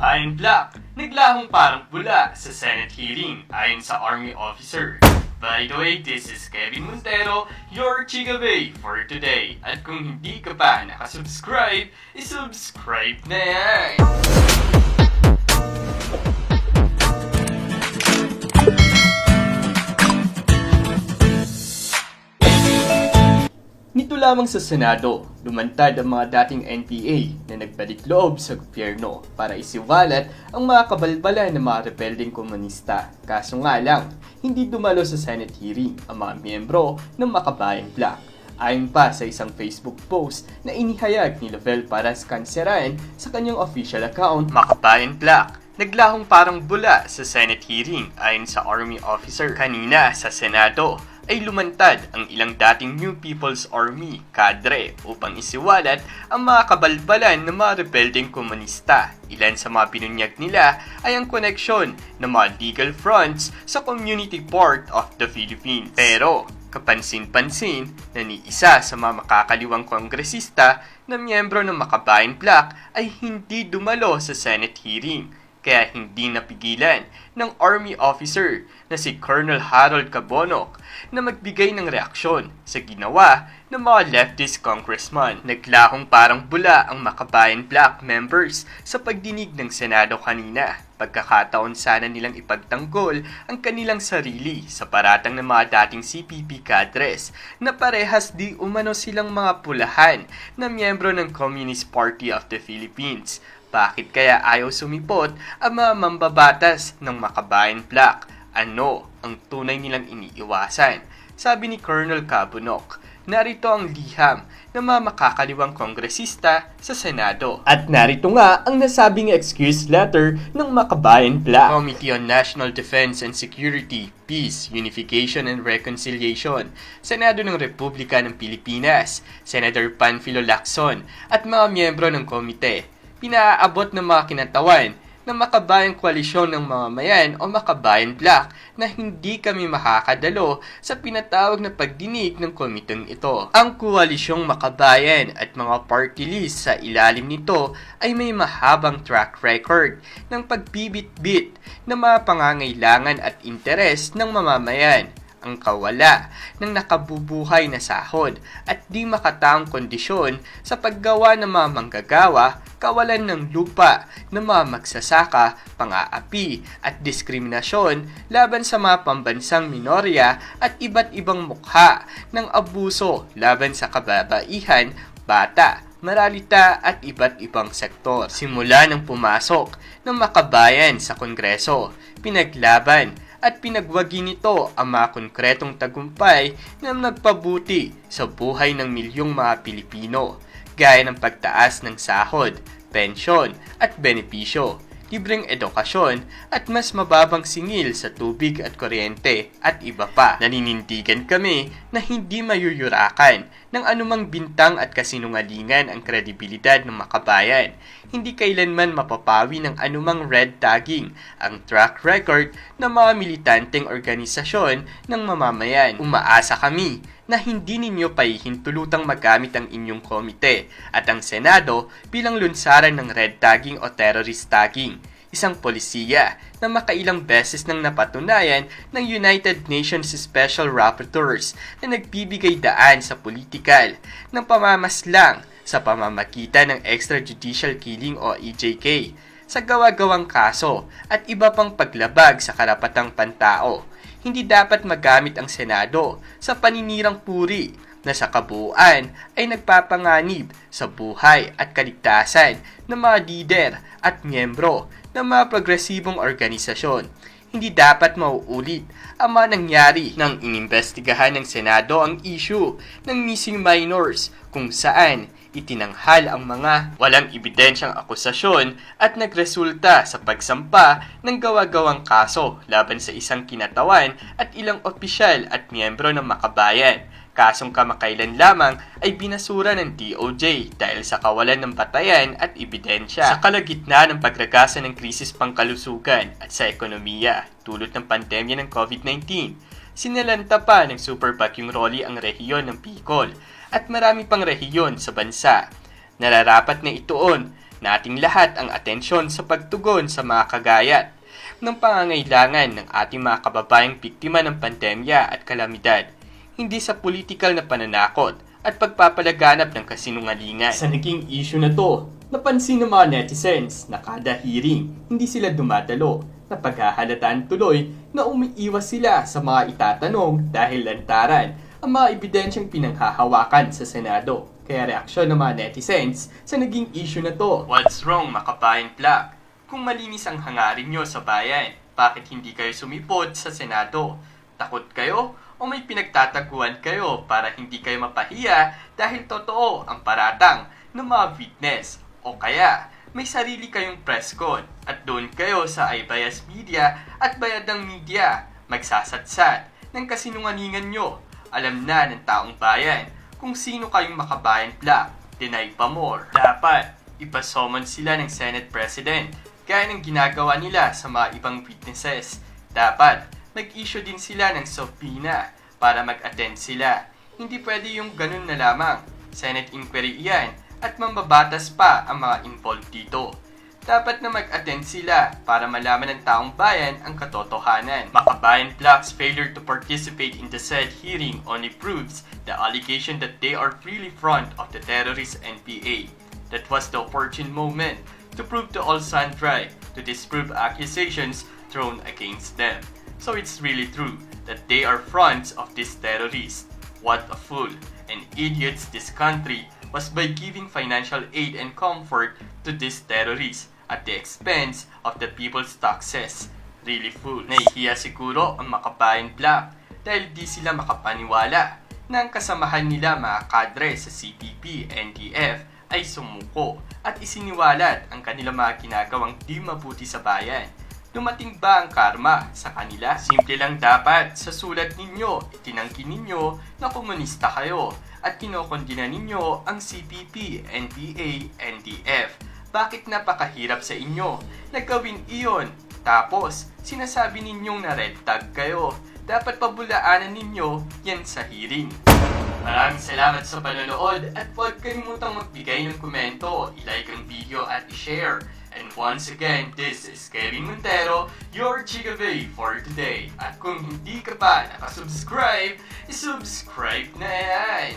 makabayan black, naglahong parang pula sa Senate hearing ayon sa Army officer. By the way, this is Kevin Montero, your Chika Bay for today. At kung hindi ka pa nakasubscribe, isubscribe na yan! Nito lamang sa Senado, lumantad ang mga dating NPA na nagbalik loob sa gobyerno para isiwalat ang mga kabalbalan ng mga rebeldeng komunista. Kaso nga lang, hindi dumalo sa Senate hearing ang mga miyembro ng Makabayan Black. Ayon pa sa isang Facebook post na inihayag ni Lovell Paras Canceran sa kanyang official account, Makabayan Black, naglahong parang bula sa Senate hearing ayon sa Army officer. Kanina sa Senado ay lumantad ang ilang dating New People's Army kadre upang isiwalat ang mga kabalbalan ng mga rebeldeng komunista. Ilan sa mga pinunyag nila ay ang koneksyon ng mga legal fronts sa community part of the Philippines. Pero kapansin-pansin na ni isa sa mga makakaliwang kongresista na miyembro ng Makabayan Black ay hindi dumalo sa Senate hearing. Kaya hindi napigilan ng Army officer na si Colonel Harold Cabonok na magbigay ng reaksyon sa ginawa ng mga leftist congressman. Naglahong parang bula ang Makabayan Black members sa pagdinig ng Senado kanina. Pagkakataon sana nilang ipagtanggol ang kanilang sarili sa paratang ng mga dating CPP cadres na parehas di umano silang mga pulahan na miyembro ng Communist Party of the Philippines. Bakit kaya ayaw sumipot ang mga mambabatas ng Makabayan Black? Ano ang tunay nilang iniiwasan? Sabi ni Colonel Cabonok, narito ang liham ng mga makakaliwang kongresista sa Senado. At narito nga ang nasabing excuse letter ng Makabayan Black. Committee on National Defense and Security, Peace, Unification and Reconciliation, Senado ng Republika ng Pilipinas, Senator Panfilo Lacson at mga miyembro ng komite. Pinaaabot ng mga kinatawan ng Makabayang Koalisyon ng Mamamayan o Makabayan Black na hindi kami makakadalo sa pinatawag na pagdinig ng komiteng ito. Ang Koalisyong Makabayan at mga party list sa ilalim nito ay may mahabang track record ng pagbibit-bit ng mga pangangailangan at interes ng mamamayan. Ang kawala ng nakabubuhay na sahod at di makataong kondisyon sa paggawa ng mga manggagawa, kawalan ng lupa ng mga magsasaka, pang-aapi at diskriminasyon laban sa mga pambansang minorya at iba't ibang mukha ng abuso laban sa kababaihan, bata, maralita at iba't ibang sektor. Simula nang pumasok ng Makabayan sa Kongreso, pinaglaban at pinagwagi nito ang mga konkretong tagumpay na nagpabuti sa buhay ng milyong mga Pilipino, gaya ng pagtaas ng sahod, pensyon at benepisyo, libreng edukasyon at mas mababang singil sa tubig at kuryente at iba pa. Naninindigan kami na hindi mayuyurakan ng anumang bintang at kasinungalingan ang kredibilidad ng Makabayan. Hindi kailanman mapapawi ng anumang red tagging ang track record ng mga militanteng organisasyon ng mamamayan. Umaasa kami na hindi ninyo pahihintulutang magamit ang inyong komite at ang Senado bilang lunsaran ng red tagging o terrorist tagging. Isang polisiya na makailang beses nang napatunayan ng United Nations Special Rapporteurs na nagbibigay daan sa politikal ng pamamaslang sa pamamagitan ng extrajudicial killing o EJK sa gawa-gawang kaso at iba pang paglabag sa karapatang pantao. Hindi dapat magamit ang Senado sa paninirang puri na sa kabuuan ay nagpapanganib sa buhay at kaligtasan ng mga lider at miyembro ng mga progresibong organisasyon. Hindi dapat mauulit ang mga nangyari nang inimbestigahan ng Senado ang issue ng missing minors kung saan itinanghal ang mga walang ebidensyang akusasyon at nagresulta sa pagsampa ng gawa-gawang kaso laban sa isang kinatawan at ilang opisyal at miyembro ng Makabayan. Kasong kamakailan lamang ay binasura ng DOJ dahil sa kawalan ng batayan at ebidensya. Sa kalagitnaan ng pagragasa ng krisis pangkalusugan at sa ekonomiya dulot ng pandemya ng COVID-19, sinalanta pa ng Super Bagyong Rolly ang rehiyon ng Bicol at marami pang rehiyon sa bansa. Nararapat na ituon nating lahat ang atensyon sa pagtugon sa mga kagayat ng pangangailangan ng ating mga kababayang biktima ng pandemya at kalamidad, hindi sa politikal na pananakot at pagpapalaganap ng kasinungalingan. Sa naging issue na to, napansin ng mga netizens na kada hearing hindi sila dumadalo, na paghahalataan tuloy na umiiwas sila sa mga itatanong dahil lantaran ang mga ebidensyang pinanghahawakan sa Senado. Kaya reaksyon ng mga netizens sa naging issue na to. What's wrong, makabayan plak? Kung malinis ang hangarin nyo sa bayan, bakit hindi kayo sumipot sa Senado? Takot kayo o may pinagtataguan kayo para hindi kayo mapahiya dahil totoo ang paratang ng mga witness? O kaya may sarili kayong press con at doon kayo sa iBias Media at Bayadang Media magsasatsat ng kasinungalingan nyo? Alam na ng taong bayan kung sino kayong makabayan plak, deny pa more. Dapat ipasomon sila ng Senate President gaya ng ginagawa nila sa mga ibang witnesses. Dapat mag-issue din sila ng subpoena para mag-attend sila. Hindi pwede yung ganun na lamang. Senate inquiry iyan at mambabatas pa ang mga involved dito. Dapat na mag-attend sila para malaman ng taong bayan ang katotohanan. Makabayan Plak's failure to participate in the said hearing only proves the allegation that they are really front of the terrorist NPA. That was the opportune moment to prove to all sundry to disprove accusations thrown against them. So it's really true that they are fronts of this terrorist. What a fool and idiots this country was by giving financial aid and comfort to these terrorists at the expense of the people's taxes. Really fools. Nahihiya siguro ang makabayan Plak dahil di sila makapaniwala na ang kasamahan nila mga kadre sa CPP, NDF ay sumuko at isiniwalat ang kanilang mga ginagawang di mabuti sa bayan. Dumating ba ang karma sa kanila? Simple lang dapat sa sulat ninyo, itinanggi ninyo na komunista kayo at kinokondina ninyo ang CPP, NPA, NDF. Bakit napakahirap sa inyo na gawin iyon? Tapos, sinasabi ninyong na red tag kayo. Dapat pabulaanan ninyo yan sa hearing. Maraming salamat sa panonood at huwag kalimutang magbigay ng komento, i-like ang video at i-share. And once again, this is Kevin Montero, your Chigabay for today. At kung hindi ka pa nakasubscribe, isubscribe na yan!